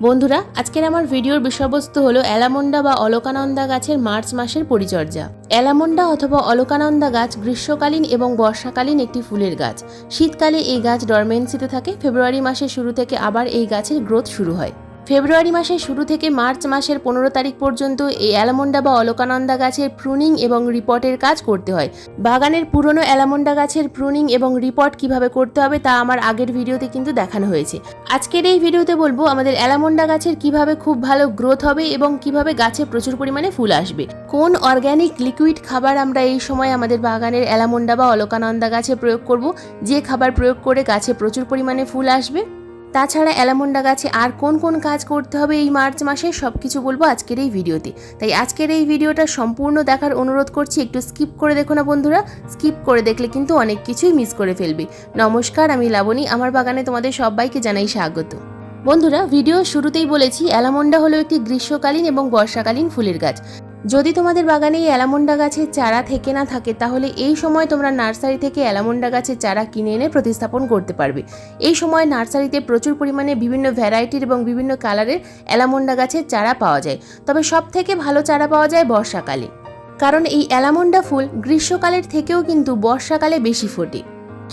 বন্ধুরা, আজকের আমার ভিডিওর বিষয়বস্তু হলো অ্যালামন্ডা বা অলকানন্দা গাছের মার্চ মাসের পরিচর্যা। অ্যালামন্ডা অথবা অলকানন্দা গাছ গ্রীষ্মকালীন এবং বর্ষাকালীন একটি ফুলের গাছ। শীতকালে এই গাছ ডরমেন্সিতে থাকে। ফেব্রুয়ারি মাসের শুরু থেকে আবার এই গাছের গ্রোথ শুরু হয়। ফেব্রুয়ারি মাসের শুরু থেকে মার্চ মাসের 15 তারিখ পর্যন্ত এই অ্যালামন্ডা বা অলকানন্দা গাছের প্রুনিং এবং রিপোর্টের কাজ করতে হয়। বাগানের পুরনো অ্যালামন্ডা গাছের প্রুনিং এবং রিপোর্ট কিভাবে করতে হবে তা আমার আগের ভিডিওতে কিন্তু দেখানো হয়েছে। আজকের এই ভিডিওতে বলবো আমাদের অ্যালামন্ডা গাছের কিভাবে খুব ভালো গ্রোথ হবে এবং কিভাবে গাছে প্রচুর পরিমাণে ফুল আসবে। কোন অর্গ্যানিক লিকুইড খাবার আমরা এই সময় আমাদের বাগানের অ্যালামন্ডা বা অলকানন্দা গাছে প্রয়োগ করব, যে খাবার প্রয়োগ করে গাছে প্রচুর পরিমাণে ফুল আসবে। তাছাড়া অ্যালামন্ডা গাছে আর কোন কোন কাজ করতে হবে এই মার্চ মাসে সবকিছু বলবো আজকের এই ভিডিওতে। তাই আজকের এই ভিডিওটা সম্পূর্ণ দেখার অনুরোধ করছি। একটু স্কিপ করে দেখো না বন্ধুরা, স্কিপ করে দেখলে কিন্তু অনেক কিছুই মিস করে ফেলবে। নমস্কার, আমি লাবণী, আমার বাগানে তোমাদের সবাইকে জানাই স্বাগত। বন্ধুরা, ভিডিও শুরুতেই বলেছি অ্যালামন্ডা হলো একটি গ্রীষ্মকালীন এবং বর্ষাকালীন ফুলের গাছ। যদি তোমাদের বাগানে এই অ্যালামন্ডা গাছের চারা থেকে না থাকে তাহলে এই সময় তোমরা নার্সারি থেকে অ্যালামন্ডা গাছের চারা কিনে এনে প্রতিস্থাপন করতে পারবে। এই সময় নার্সারিতে প্রচুর পরিমাণে বিভিন্ন ভ্যারাইটির এবং বিভিন্ন কালারের অ্যালামন্ডা গাছের চারা পাওয়া যায়। তবে সব থেকে ভালো চারা পাওয়া যায় বর্ষাকালে, কারণ এই অ্যালামন্ডা ফুল গ্রীষ্মকালের থেকেও কিন্তু বর্ষাকালে বেশি ফোটে।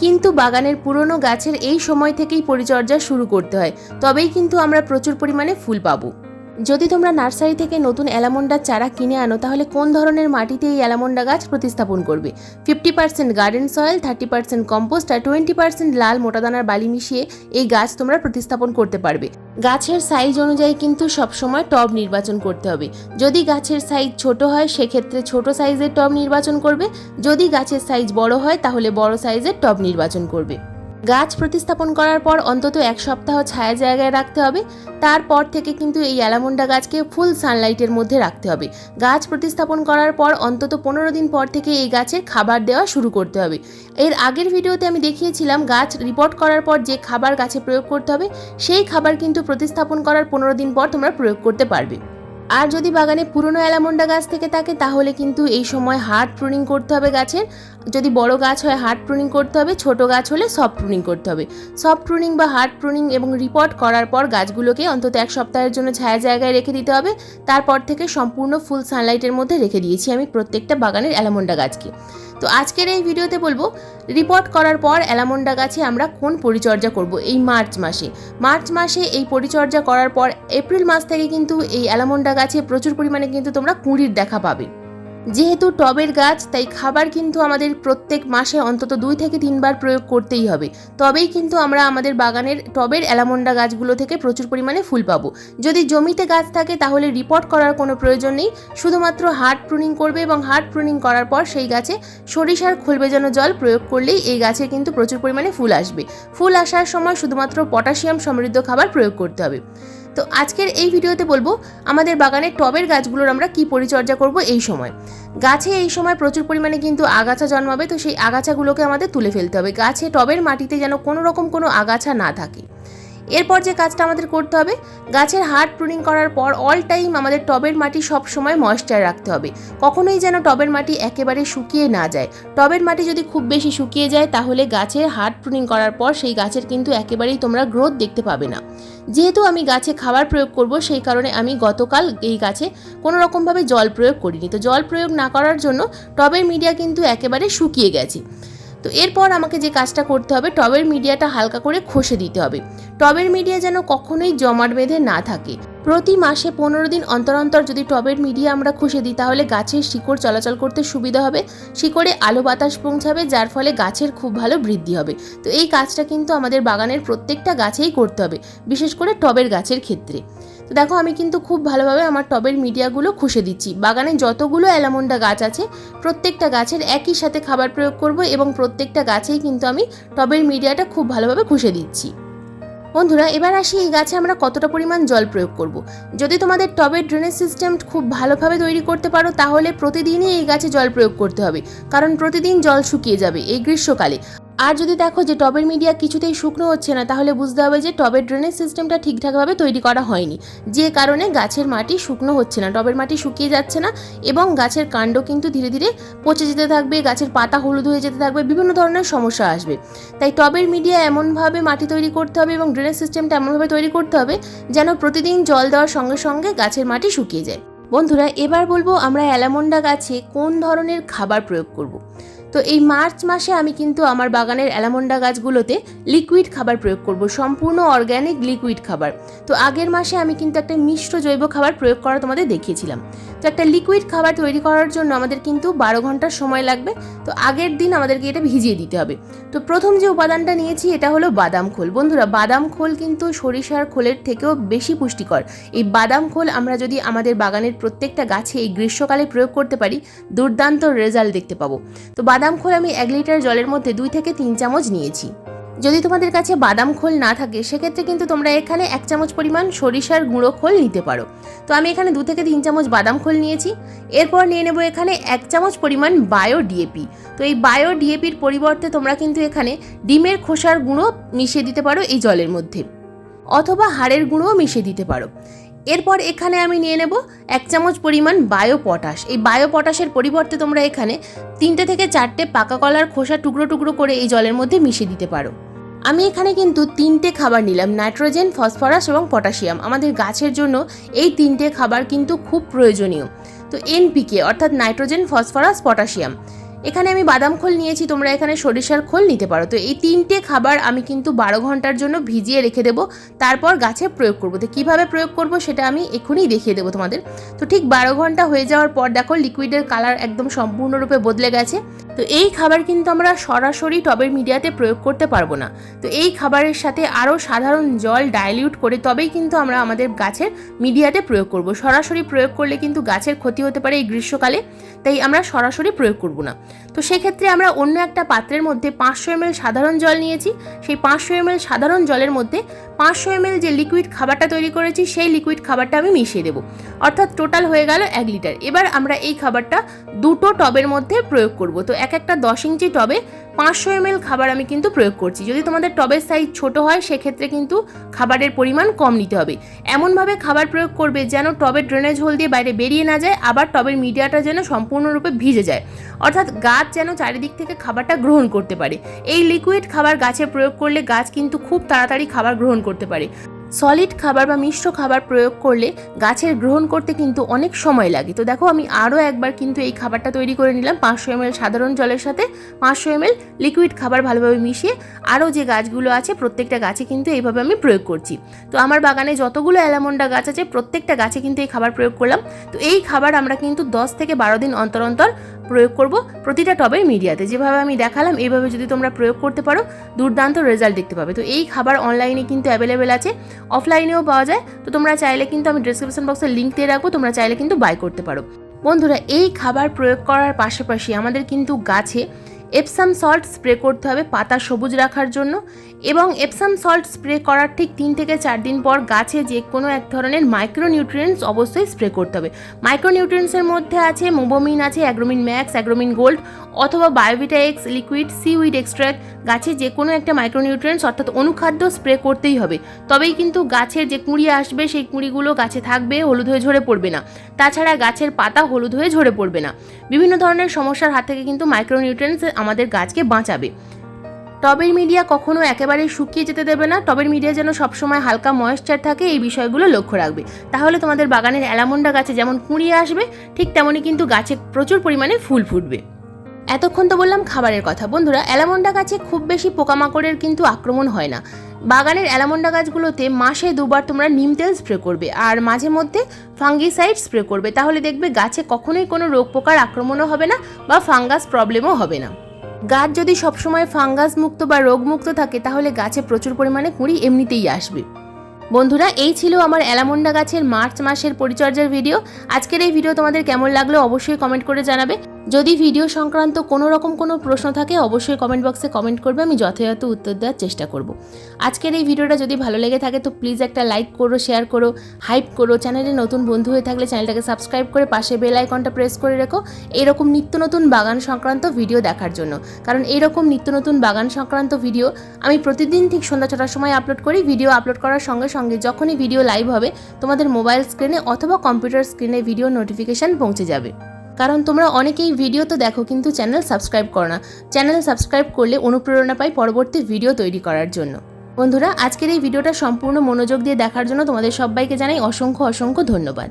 কিন্তু বাগানের পুরনো গাছের এই সময় থেকেই পরিচর্যা শুরু করতে হয়, তবেই কিন্তু আমরা প্রচুর পরিমাণে ফুল পাবো। যদি তোমরা নার্সারি থেকে নতুন অ্যালামন্ডার চারা কিনে আনো তাহলে কোন ধরনের মাটিতে এই অ্যালামন্ডা গাছ প্রতিস্থাপন করবে? 50% গার্ডেন সয়েল, 30% কম্পোস্ট আর 20% লাল মোটাদানার বালি মিশিয়ে এই গাছ তোমরা প্রতিস্থাপন করতে পারবে। গাছের সাইজ অনুযায়ী কিন্তু সবসময় টব নির্বাচন করতে হবে। যদি গাছের সাইজ ছোট হয় সেক্ষেত্রে ছোট সাইজের টব নির্বাচন করবে, যদি গাছের সাইজ বড় হয় তাহলে বড় সাইজের টব নির্বাচন করবে। গাছ প্রতিস্থাপন করার পর অন্তত 1 সপ্তাহ ছায়া জায়গায় রাখতে হবে। তারপর থেকে কিন্তু এই অ্যালামন্ডা গাছকে ফুল সানলাইটের মধ্যে রাখতে হবে। গাছ প্রতিস্থাপন করার পর অন্তত 15 দিন পর থেকে এই গাছের খাবার দেওয়া শুরু করতে হবে। এর আগের ভিডিওতে আমি দেখিয়েছিলাম গাছ রিপোর্ট করার পর যে খাবার গাছে প্রয়োগ করতে হবে, সেই খাবার কিন্তু প্রতিস্থাপন করার 15 দিন পর তোমরা প্রয়োগ করতে পারবে। আর যদি বাগানে পুরনো অ্যালামন্ডা গাছ থেকে থাকে তাহলে কিন্তু এই সময় হার্ড প্রুনিং করতে হবে গাছের। যদি বড় গাছ হয় হার্ড প্রুনিং করতে হবে, ছোট গাছ হলে সফট প্রুনিং করতে হবে। সফট প্রুনিং বা হার্ড প্রুনিং এবং রিপোর্ট করার পর গাছগুলোকে অন্তত 1 সপ্তাহের জন্য ছায়া জায়গায় রেখে দিতে হবে। তারপর থেকে সম্পূর্ণ ফুল সানলাইটের মধ্যে রেখে দিয়েছি আমি প্রত্যেকটা বাগানের অ্যালামন্ডা গাছকে। তো আজকের এই ভিডিওতে বলবো রিপোর্ট করার পর অ্যালামন্ডা গাছে আমরা কোন পরিচর্যা করব এই মার্চ মাসে। মার্চ মাসে এই পরিচর্যা করার পর এপ্রিল মাস থেকে কিন্তু এই অ্যালামন্ডা গাছে প্রচুর পরিমাণে কিন্তু তোমরা কুঁড়ির দেখা পাবে। যেহেতু টবের গাছ তাই খাবার কিন্তু আমাদের প্রত্যেক মাসে অন্তত 2 থেকে 3 বার প্রয়োগ করতেই হবে, তবেই কিন্তু আমরা আমাদের বাগানের টবের অ্যালামন্ডা গাছগুলো থেকে প্রচুর পরিমাণে ফুল পাবো। যদি জমিতে গাছ থাকে তাহলে রিপোর্ট করার কোনো প্রয়োজন নেই, শুধুমাত্র হার্ড প্রুনিং করবে এবং হার্ড প্রুনিং করার পর সেই গাছে সরিষার খোল ভেজানো জল প্রয়োগ করলেই এই গাছে কিন্তু প্রচুর পরিমাণে ফুল আসবে। ফুল আসার সময় শুধুমাত্র পটাশিয়াম সমৃদ্ধ খাবার প্রয়োগ করতে হবে। তো আজকের এই ভিডিওতে বলবো আমাদের বাগানের টবের গাছগুলোর আমরা কি পরিচর্যা করব এই সময়। গাছে এই সময় প্রচুর পরিমাণে কিন্তু আগাছা জন্মাবে, তো সেই আগাছাগুলোকে আমাদের তুলে ফেলতে হবে। গাছে টবের মাটিতে যেন কোনো রকম কোনো আগাছা না থাকে। এরপর যে কাজটা আমাদের করতে হবে, গাছের হার্ড প্রুনিং করার পর অল টাইম আমাদের টবের মাটি সব সময় ময়েশ্চার রাখতে হবে। কখনোই যেন টবের মাটি একেবারে শুকিয়ে না যায়। টবের মাটি যদি খুব বেশি শুকিয়ে যায় তাহলে গাছের হার্ড প্রুনিং করার পর সেই গাছের কিন্তু একেবারেই তোমরা গ্রোথ দেখতে পাবে না। যেহেতু আমি গাছে খাবার প্রয়োগ করব সেই কারণে আমি গতকাল এই গাছে কোনো রকমভাবে জল প্রয়োগ করিনি। তো জল প্রয়োগ না করার জন্য টবের মিডিয়া কিন্তু একেবারে শুকিয়ে গেছে। তো এরপর আমাকে যে কাজটা করতে হবে, টবের মিডিয়াটা হালকা করে ঘষে দিতে হবে। টবের মিডিয়া যেন কখনোই জমাট বেঁধে না থাকে। প্রতি মাসে 15 দিন অন্তর অন্তর যদি টবের মিডিয়া আমরা ঘষে দিই তাহলে গাছের শিকড় চলাচল করতে সুবিধা হবে, শিকড়ে আলো বাতাস পৌঁছাবে, যার ফলে গাছের খুব ভালো বৃদ্ধি হবে। তো এই কাজটা কিন্তু আমাদের বাগানের প্রত্যেকটা গাছেই করতে হবে, বিশেষ করে টবের গাছের ক্ষেত্রে। তো দেখো আমি কিন্তু খুব ভালোভাবে আমার টবের মিডিয়াগুলো ঘষে দিচ্ছি। বাগানে যতগুলো অ্যালামন্ডা গাছ আছে প্রত্যেকটা গাছের একই সাথে খাবার প্রয়োগ করব এবং প্রত্যেকটা গাছেই কিন্তু আমি টবের মিডিয়াটা খুব ভালোভাবে ঘষে দিচ্ছি। বন্ধুরা, এবার আসি এই গাছে আমরা কতটা পরিমাণ জল প্রয়োগ করব। যদি তোমাদের টবের ড্রেনেজ সিস্টেম খুব ভালোভাবে তৈরি করতে পারো তাহলে প্রতিদিনই এই গাছে জল প্রয়োগ করতে হবে, কারণ প্রতিদিন জল শুকিয়ে যাবে এই গ্রীষ্মকালে। আর যদি দেখো যে টবের মিডিয়া কিছুতেই শুকনো হচ্ছে না, তাহলে বুঝতে হবে যে টবের ড্রেনেজ সিস্টেমটা ঠিকঠাকভাবে তৈরি করা হয়নি, যে কারণে গাছের মাটি শুকনো হচ্ছে না, টবের মাটি শুকিয়ে যাচ্ছে না এবং গাছের কাণ্ড কিন্তু ধীরে ধীরে পচে যেতে থাকবে, গাছের পাতা হলুদ হয়ে যেতে থাকবে, বিভিন্ন ধরনের সমস্যা আসবে। তাই টবের মিডিয়া এমনভাবে মাটি তৈরি করতে হবে এবং ড্রেনেজ সিস্টেমটা এমনভাবে তৈরি করতে হবে যেন প্রতিদিন জল দেওয়ার সঙ্গে সঙ্গে গাছের মাটি শুকিয়ে যায়। বন্ধুরা, এবার বলবো আমরা অ্যালামন্ডা গাছে কোন ধরনের খাবার প্রয়োগ করব। তো এই মার্চ মাসে আমি কিন্তু আমার বাগানের অ্যালামন্ডা গাছগুলোতে লিকুইড খাবার প্রয়োগ করব, সম্পূর্ণ অর্গ্যানিক লিকুইড খাবার। তো আগের মাসে আমি কিন্তু একটা মিশ্র জৈব খাবার প্রয়োগ করা তোমাদের দেখিয়েছিলাম। তো একটা লিকুইড খাবার তৈরি করার জন্য আমাদের কিন্তু 12 ঘন্টার সময় লাগবে। তো আগের দিন আমাদেরকে এটা ভিজিয়ে দিতে হবে। তো প্রথম যে উপাদানটা নিয়েছি এটা হলো বাদাম খোল। বন্ধুরা, বাদাম খোল কিন্তু সরিষার খোলের থেকেও বেশি পুষ্টিকর। এই বাদাম খোল আমরা যদি আমাদের বাগানের প্রত্যেকটা গাছে এই গ্রীষ্মকালে প্রয়োগ করতে পারি, দুর্দান্ত রেজাল্ট দেখতে পাবো। তো বাদাম খোল আমি 1 লিটার জলের মধ্যে 2 থেকে 3 চামচ নিয়েছি। যদি তোমাদের কাছে বাদাম খোল না থাকে সেক্ষেত্রে কিন্তু তোমরা এখানে 1 চামচ পরিমাণ সরিষার গুঁড়ো খোল নিতে পারো। তো আমি এখানে 2 থেকে 3 চামচ বাদাম খোল নিয়েছি। এরপর নিয়ে নেব এখানে 1 চামচ পরিমাণ বায়ো ডিএপি। তো এই বায়ো ডিএপির পরিবর্তে তোমরা কিন্তু এখানে ডিমের খোসার গুঁড়ো মিশিয়ে দিতে পারো এই জলের মধ্যে, অথবা হাড়ের গুঁড়োও মিশিয়ে দিতে পারো। এরপর এখানে আমি নিয়ে নেব 1 চামচ পরিমাণ বায়ো পটাশ। এই বায়ো পটাশের পরিবর্তে তোমরা এখানে 3টে থেকে 4টে পাকা কলার খোসা টুকরো টুকরো করে এই জলের মধ্যে মিশিয়ে দিতে পারো। আমি এখানে কিন্তু 3টে খাবার নিলাম, নাইট্রোজেন, ফসফরাস এবং পটাশিয়াম। আমাদের গাছের জন্য এই 3টে খাবার কিন্তু খুব প্রয়োজনীয়। তো এনপিকে অর্থাৎ নাইট্রোজেন, ফসফরাস, পটাশিয়াম। এখানে আমি বাদাম খোল নিয়েছি, তোমরা এখানে সরিষার খোল নিতে পারো। তো এই 3টে খাবার আমি কিন্তু 12 ঘন্টার জন্য ভিজিয়ে রেখে দেবো, তারপর গাছে প্রয়োগ করবো। তো কীভাবে প্রয়োগ করব সেটা আমি এখনই দেখিয়ে দেবো তোমাদের। তো ঠিক 12 ঘন্টা হয়ে যাওয়ার পর দেখো লিকুইডের কালার একদম সম্পূর্ণরূপে বদলে গেছে। তো এই খাবার কিন্তু আমরা সরাসরি টবের মিডিয়াতে প্রয়োগ করতে পারবো না। তো এই খাবারের সাথে আরও সাধারণ জল ডাইলিউট করে তবেই কিন্তু আমরা আমাদের গাছের মিডিয়াতে প্রয়োগ করব। সরাসরি প্রয়োগ করলে কিন্তু গাছের ক্ষতি হতে পারে এই গ্রীষ্মকালে, তাই আমরা সরাসরি প্রয়োগ করব না। তো সেক্ষেত্রে আমরা অন্য একটা পাত্রের মধ্যে 500 ml সাধারণ জল নিয়েছি। সেই 500 ml সাধারণ জলের মধ্যে 500 ml যে লিকুইড খাবারটা তৈরি করেছি সেই লিকুইড খাবারটা আমি মিশিয়ে দেবো, অর্থাৎ টোটাল হয়ে গেল 1 লিটার। এবার আমরা এই খাবারটা 2টো টবের মধ্যে প্রয়োগ করব। তো একটা 10 ইঞ্চি টবে 500 ml খাবার আমি কিন্তু প্রয়োগ করছি। যদি তোমাদের টবের সাইজ ছোট হয় সেক্ষেত্রে কিন্তু খাবারের পরিমাণ কম নিতে হবে। এমনভাবে খাবার প্রয়োগ করবে যেন টবের ড্রেনেজ হোল দিয়ে বাইরে বেরিয়ে না যায়, আবার টবের মিডিয়াটা যেন সম্পূর্ণরূপে ভিজে যায়, অর্থাৎ গাছ যেন চারিদিক থেকে খাবারটা গ্রহণ করতে পারে। এই লিকুইড খাবার গাছে প্রয়োগ করলে গাছ কিন্তু খুব তাড়াতাড়ি খাবার গ্রহণ করতে পারে। সলিড খাবার বা মিশ্র খাবার প্রয়োগ করলে গাছের গ্রহণ করতে কিন্তু অনেক সময় লাগে। তো দেখো আমি আরও একবার কিন্তু এই খাবারটা তৈরি করে নিলাম। 500 ml সাধারণ জলের সাথে 500 ml লিকুইড খাবার ভালোভাবে মিশিয়ে আরও যে গাছগুলো আছে প্রত্যেকটা গাছে কিন্তু এইভাবে আমি প্রয়োগ করছি। তো আমার বাগানে যতগুলো অ্যালামন্ডা গাছ আছে প্রত্যেকটা গাছে কিন্তু এই খাবার প্রয়োগ করলাম। তো এই খাবার আমরা কিন্তু 10 থেকে 12 দিন অন্তর অন্তর প্রয়োগ করব প্রতিটা টবের মিডিয়াতে। যেভাবে আমি দেখালাম এইভাবে যদি তোমরা প্রয়োগ করতে পারো দুর্দান্ত রেজাল্ট দেখতে পাবে। তো এই খাবার অনলাইনে কিন্তু অ্যাভেলেবেল আছে, অফলাইনেও পাওয়া যায়। তো তোমরা চাইলে কিন্তু আমি ডেসক্রিপশন বক্সে লিঙ্ক দিয়ে রাখবো, তোমরা চাইলে কিন্তু বাই করতে পারো। বন্ধুরা, এই খাবার প্রয়োগ করার পাশাপাশি আমাদের কিন্তু গাছে এপসাম সল্ট স্প্রে করতে হবে পাতা সবুজ রাখার জন্য, এবং এপসাম সল্ট স্প্রে করার ঠিক 3 থেকে 4 দিন পর গাছে যে কোনো এক ধরনের মাইক্রোনিউট্রিয়েন্টস অবশ্যই স্প্রে করতে হবে। মাইক্রোনিউট্রিয়েন্টসের মধ্যে আছে মোবোমিন, আছে অ্যাগ্রোমিন ম্যাক্স, অ্যাগ্রোমিন গোল্ড অথবা বায়োভিটা এক্স লিকুইড, সিউইড এক্সট্র্যাক্ট। গাছে যে কোনো একটা মাইক্রোনিউট্রিয়েন্টস অর্থাৎ অনুখাদ্য স্প্রে করতেই হবে, তবেই কিন্তু গাছের যে কুঁড়ি আসবে সেই কুঁড়িগুলো গাছে থাকবে, হলুদ হয়ে ঝরে পড়বে না। তাছাড়া গাছের পাতা হলুদ হয়ে ঝরে পড়বে না। বিভিন্ন ধরনের সমস্যার হাত থেকে কিন্তু মাইক্রোনিউট্রিয়েন্টস আমাদের গাছকে বাঁচাবে। টবের মিডিয়া কখনো একেবারে শুকিয়ে যেতে দেবে না, টবের মিডিয়া যেন সবসময় হালকা ময়েশ্চার থাকে, এই বিষয়গুলো লক্ষ্য রাখবে। তাহলে তোমাদের বাগানের অ্যালামন্ডা গাছে যেমন কুঁড়ি আসবে ঠিক তেমনই কিন্তু গাছে প্রচুর পরিমাণে ফুল ফুটবে। এতক্ষণ তো বললাম খাবারের কথা। বন্ধুরা, অ্যালামন্ডা গাছে খুব বেশি পোকামাকড়ের কিন্তু আক্রমণ হয় না। বাগানের অ্যালামন্ডা গাছগুলোতে মাসে 2বার তোমরা নিম তেল স্প্রে করবে আর মাঝে মধ্যে ফাঙ্গিসাইড স্প্রে করবে। তাহলে দেখবে গাছে কখনোই কোনো রোগ পোকার আক্রমণও হবে না বা ফাঙ্গাস প্রবলেমও হবে না। গাছ যদি সবসময় ফাঙ্গাস মুক্ত বা রোগমুক্ত থাকে তাহলে গাছে প্রচুর পরিমাণে কুঁড়ি এমনিতেই আসবে। বন্ধুরা, এই ছিল আমার অ্যালামন্ডা গাছের মার্চ মাসের পরিচর্যার ভিডিও। আজকের এই ভিডিও তোমাদের কেমন লাগলো অবশ্যই কমেন্ট করে জানাবে। যদি ভিডিও সংক্রান্ত কোনো রকম কোনো প্রশ্ন থাকে অবশ্যই কমেন্ট বক্সে কমেন্ট করবে, আমি যথাযথ উত্তর দেওয়ার চেষ্টা করব। আজকের এই ভিডিওটা যদি ভালো লেগে থাকে তো প্লিজ একটা লাইক করো, শেয়ার করো, হাইপ করো। চ্যানেলে নতুন বন্ধু হয়ে থাকলে চ্যানেলটাকে সাবস্ক্রাইব করে পাশে বেল আইকনটা প্রেস করে রেখো এরকম নিত্য নতুন বাগান সংক্রান্ত ভিডিও দেখার জন্য। কারণ এরকম নিত্য নতুন বাগান সংক্রান্ত ভিডিও আমি প্রতিদিন ঠিক সন্ধ্যা 6টার সময় আপলোড করি। ভিডিও আপলোড করার সঙ্গে সঙ্গে যখনই ভিডিও লাইভ হবে তোমাদের মোবাইল স্ক্রিনে অথবা কম্পিউটার স্ক্রিনে ভিডিও নোটিফিকেশান পৌঁছে যাবে। কারণ তোমরা অনেকেই ভিডিও তো দেখো কিন্তু চ্যানেল সাবস্ক্রাইব করো না। চ্যানেল সাবস্ক্রাইব করলে অনুপ্রেরণা পাই পরবর্তী ভিডিও তৈরি করার জন্য। বন্ধুরা, আজকের এই ভিডিওটা সম্পূর্ণ মনোযোগ দিয়ে দেখার জন্য তোমাদের সবাইকে জানাই অসংখ্য অসংখ্য ধন্যবাদ।